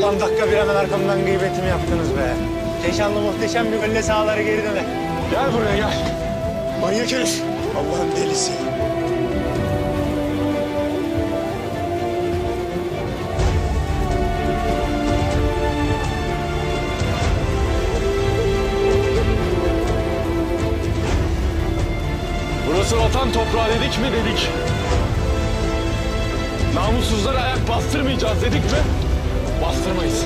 Lan dakika bir hemen arkamdan gıybetimi yaptınız be. Keşanlı muhteşem bir golle sahaları geri döner. Gel buraya gel. Manyak herif. Allah'ın delisi. Burası vatan toprağı dedik mi dedik. Namussuzlara ayak bastırmayacağız dedik mi? Bastırmayız.